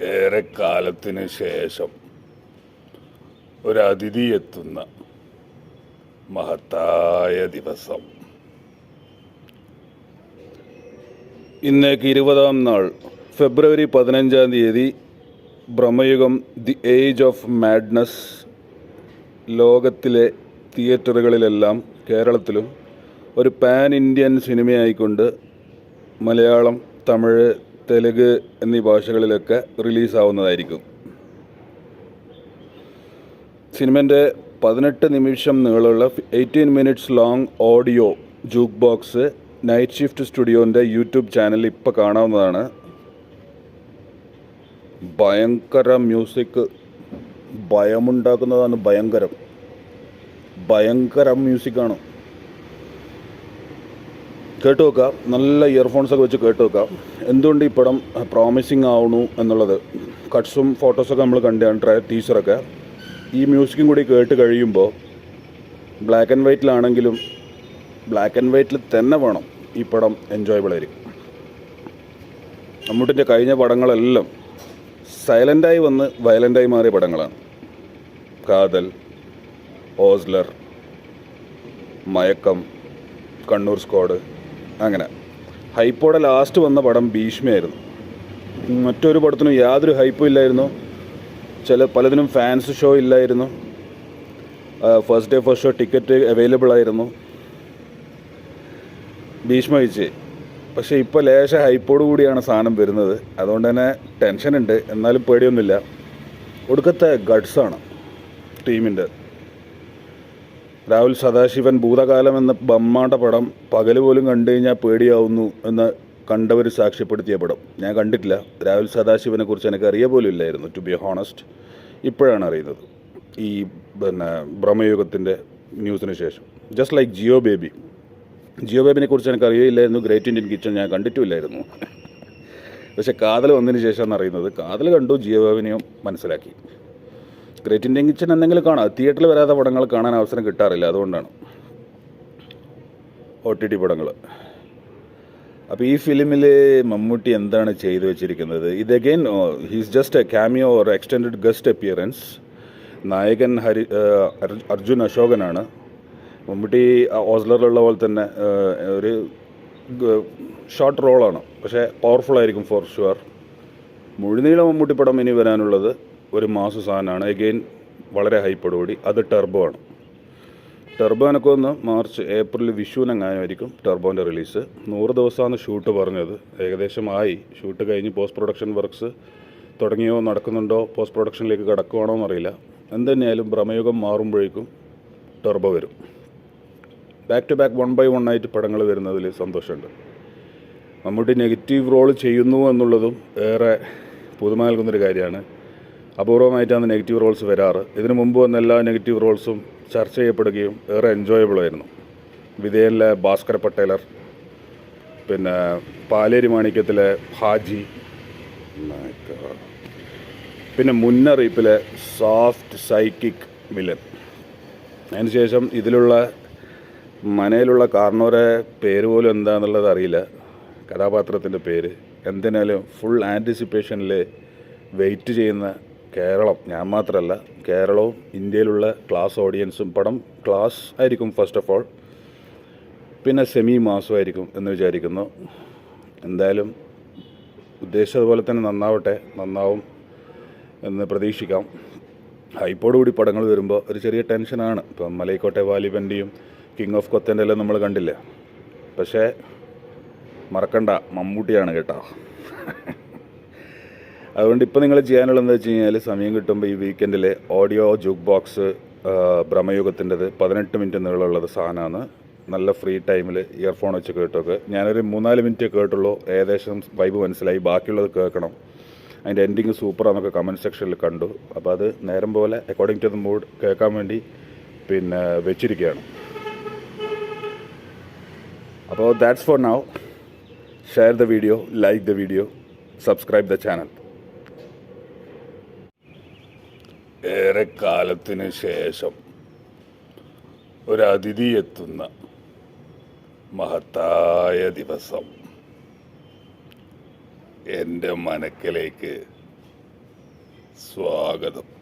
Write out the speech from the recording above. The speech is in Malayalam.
ഏറെക്കാലത്തിന് ശേഷം ഒരു അതിഥി എത്തുന്ന മഹത്തായ ദിവസം. ഇന്നേക്ക് 20-ാം നാൾ ഫെബ്രുവരി 15-ാം തീയതി Bramayugam the age of madness ലോകത്തിലെ തിയേറ്ററുകളിലെല്ലാം കേരളത്തിലും ഒരു പാൻ ഇന്ത്യൻ സിനിമയായിക്കൊണ്ട് മലയാളം, തമിഴ്, തെലുങ്ക് എന്നീ ഭാഷകളിലൊക്കെ റിലീസാവുന്നതായിരിക്കും. സിനിമൻ്റെ 18 നിമിഷം നീളമുള്ള 18 minutes long audio jukebox night shift സ്റ്റുഡിയോൻ്റെ യൂട്യൂബ് ചാനലിൽ ഇപ്പോൾ കാണാവുന്നതാണ്. ഭയങ്കര മ്യൂസിക്, ഭയമുണ്ടാക്കുന്നതാണ്. ഭയങ്കര മ്യൂസിക്കാണ്. കേട്ടു നോക്കാം, നല്ല ഇയർഫോൺസൊക്കെ വെച്ച് കേട്ടു നോക്കാം. എന്തുകൊണ്ട് ഈ പടം പ്രോമിസിങ് ആവണു എന്നുള്ളത് കട്ട്സും ഫോട്ടോസൊക്കെ നമ്മൾ കണ്ടാണ്, ടീച്ചറൊക്കെ. ഈ മ്യൂസിക്കും കൂടി കേട്ട് കഴിയുമ്പോൾ ബ്ലാക്ക് ആൻഡ് വൈറ്റിലാണെങ്കിലും ബ്ലാക്ക് ആൻഡ് വൈറ്റിൽ തന്നെ വേണം ഈ പടം എൻജോയബിൾ ആയിരിക്കും. മമ്മൂട്ടിൻ്റെ കഴിഞ്ഞ പടങ്ങളെല്ലാം സൈലൻ്റായി വന്ന് വയലൻ്റായി മാറിയ പടങ്ങളാണ്. കാതൽ, ഓസ്ലർ, മയക്കം, കണ്ണൂർ സ്ക്വാഡ്, അങ്ങനെ. ഹൈപ്പോടെ ലാസ്റ്റ് വന്ന പടം ഭീഷ്മയായിരുന്നു. മറ്റൊരു പടത്തിനും യാതൊരു ഹൈപ്പും ഇല്ലായിരുന്നു. പലതിനും ഫാൻസ് ഷോ ഇല്ലായിരുന്നു. First day first show ticket available ആയിരുന്നു. ഭീഷ്മ വിജയ്. പക്ഷേ ഇപ്പോൾ ലേശ ഹൈപ്പോട് കൂടിയാണ് സാധനം വരുന്നത്. അതുകൊണ്ട് തന്നെ ടെൻഷനുണ്ട്, എന്നാലും പേടിയൊന്നുമില്ല. ഒടുക്കത്തെ ഗഡ്സാണ് ടീമിൻ്റെ. രാഹുൽ സദാശിവൻ ഭൂതകാലം എന്ന ബമ്മാണ്ട പടം പകൽ പോലും കണ്ടു കഴിഞ്ഞാൽ പേടിയാവുന്നു എന്ന് കണ്ടവർ സാക്ഷ്യപ്പെടുത്തിയ പടം. ഞാൻ കണ്ടിട്ടില്ല. രാഹുൽ സദാശിവനെ കുറിച്ച് എനിക്ക് അറിയ പോലും ഇല്ലായിരുന്നു, ടു ബി ഹോണസ്റ്റ്. ഇപ്പോഴാണ് അറിയുന്നത് ഈ ബ്രഹ്മയുഗത്തിൻ്റെ ന്യൂസിന് ശേഷം. ജസ്റ്റ് ലൈക്ക് ജിയോ ബേബിനെ കുറിച്ച് എനിക്ക് അറിയില്ലായിരുന്നു. ഗ്രേറ്റ് ഇന്ത്യൻ കിച്ചൺ ഞാൻ കണ്ടിട്ടുമില്ലായിരുന്നു. പക്ഷേ കാതൽ വന്നതിന് ശേഷമാണ് അറിയുന്നത്. കാതൽ കണ്ടു, ജിയോ ബേബിനെയും മനസ്സിലാക്കി. ഗ്രേറ്റ് ഇന്ത്യൻ കിച്ചൺ എന്തെങ്കിലും കാണാം. തിയേറ്ററിൽ വരാത്ത പടങ്ങൾ കാണാൻ അവസരം കിട്ടാറില്ല, അതുകൊണ്ടാണ്. OTT പടങ്ങൾ. അപ്പോൾ ഈ ഫിലിമിൽ മമ്മൂട്ടി എന്താണ് ചെയ്തു വെച്ചിരിക്കുന്നത്? ഇത് again he's just A cameo or extended guest appearance. നായകൻ അർജുൻ അശോകനാണ്. മമ്മൂട്ടി ഓസ്ലറിലുള്ള പോലെ തന്നെ ഒരു ഷോർട്ട് റോളാണ്, പക്ഷേ പവർഫുൾ ആയിരിക്കും ഫോർ ഷുവർ. മുഴുനീള മമ്മൂട്ടി പടം ഇനി വരാനുള്ളത് ഒരു മാസ സാധനമാണ്. എഗെയിൻ വളരെ ഹൈപ്പോടുകൂടി. അത് ടെർബോ ആണ്. ടെർബോ എനിക്ക് ഒന്ന് ഏപ്രിൽ വിഷുവിനെങ്ങാനുമായിരിക്കും ടെർബോൻ്റെ റിലീസ്. 100 ദിവസമാണ് ഷൂട്ട് പറഞ്ഞത്. ഏകദേശം ആയി. ഷൂട്ട് കഴിഞ്ഞ് പോസ്റ്റ് പ്രൊഡക്ഷൻ വർക്ക്സ് തുടങ്ങിയോ, നടക്കുന്നുണ്ടോ, പോസ്റ്റ് പ്രൊഡക്ഷനിലേക്ക് കിടക്കുവാണോ എന്നറിയില്ല. എന്തുതന്നെയായാലും ബ്രഹ്മയുഗം മാറുമ്പോഴേക്കും ടെർബോ വരും. ബാക്ക് ടു ബാക്ക് 1 by 1 ആയിട്ട് പടങ്ങൾ വരുന്നതിൽ സന്തോഷമുണ്ട്. മമ്മൂട്ടി നെഗറ്റീവ് റോൾ ചെയ്യുന്നു എന്നുള്ളതും ഏറെ പുതുമ നൽകുന്നൊരു കാര്യമാണ്. അപൂർവമായിട്ടാണ് നെഗറ്റീവ് റോൾസ് വരാറ്. ഇതിനു മുമ്പ് വന്ന എല്ലാ നെഗറ്റീവ് റോൾസും ചർച്ച ചെയ്യപ്പെടുകയും ഏറെ എൻജോയബിളായിരുന്നു. വിധേയനിലെ ഭാസ്കര പട്ടേലർ, പിന്നെ പാലേരി മാണിക്യത്തിലെ ഹാജി, പിന്നെ മുന്നറിയിപ്പിലെ സോഫ്റ്റ് സൈക്കിക് വില്ലൻ. അതിനുശേഷം ഇതിലുള്ള മനയിലുള്ള കാർണോരെ പേര് പോലും എന്താണെന്നുള്ളത് അറിയില്ല, കഥാപാത്രത്തിൻ്റെ പേര്. എന്തിനാലും ഫുൾ ആൻറ്റിസിപ്പേഷനിൽ വെയിറ്റ് ചെയ്യുന്ന കേരളം, ഞാൻ മാത്രമല്ല, കേരളവും ഇന്ത്യയിലുള്ള ക്ലാസ് ഓഡിയൻസും. പടം ക്ലാസ് ആയിരിക്കും ഫസ്റ്റ് ഓഫ് ഓൾ, പിന്നെ സെമി മാസമായിരിക്കും എന്ന് വിചാരിക്കുന്നു. എന്തായാലും ഉദ്ദേശിച്ചതുപോലെ തന്നെ നന്നാവും എന്ന് പ്രതീക്ഷിക്കാം. ഹൈപ്പോടുകൂടി പടങ്ങൾ വരുമ്പോൾ ഒരു ചെറിയ ടെൻഷനാണ്. ഇപ്പം മലൈക്കോട്ടെ വാലിബൻ്റെയും കിങ് ഓഫ് കൊത്തേൻ്റെ എല്ലാം നമ്മൾ കണ്ടില്ലേ. പക്ഷേ മറക്കണ്ട, മമ്മൂട്ടിയാണ് കേട്ടോ. അതുകൊണ്ട് ഇപ്പോൾ നിങ്ങൾ ചെയ്യാനുള്ളതെന്ന് വെച്ച് കഴിഞ്ഞാൽ, സമയം കിട്ടുമ്പോൾ ഈ വീക്കെൻഡിൽ ഓഡിയോ ജൂക്ക് ബോക്സ് ബ്രഹ്മയുഗത്തിൻ്റെത് 18 മിനിറ്റ് നീളമുള്ളത് സാധനമാണ്. നല്ല ഫ്രീ ടൈമിൽ ഇയർഫോൺ വെച്ച് കേട്ടൊക്കെ. ഞാനൊരു 3-4 മിനിറ്റ് കേട്ടുള്ളൂ, ഏകദേശം വൈബ് മനസ്സിലായി. ബാക്കിയുള്ളത് കേൾക്കണം. അതിൻ്റെ എൻഡിങ് സൂപ്പറാന്നൊക്കെ കമൻറ്റ് സെക്ഷനിൽ കണ്ടു. അപ്പോൾ അത് നേരം പോലെ അക്കോർഡിംഗ് ടു ദ മൂഡ് കേൾക്കാൻ വേണ്ടി പിന്നെ വെച്ചിരിക്കുകയാണ്. അപ്പോൾ that's for now. Share the video, like the video, subscribe the channel. ഏറെക്കാലത്തിന് ശേഷം ഒരു അതിഥി എത്തുന്ന മഹത്തായ ദിവസം എൻ്റെ മനക്കിലേക്ക് സ്വാഗതം.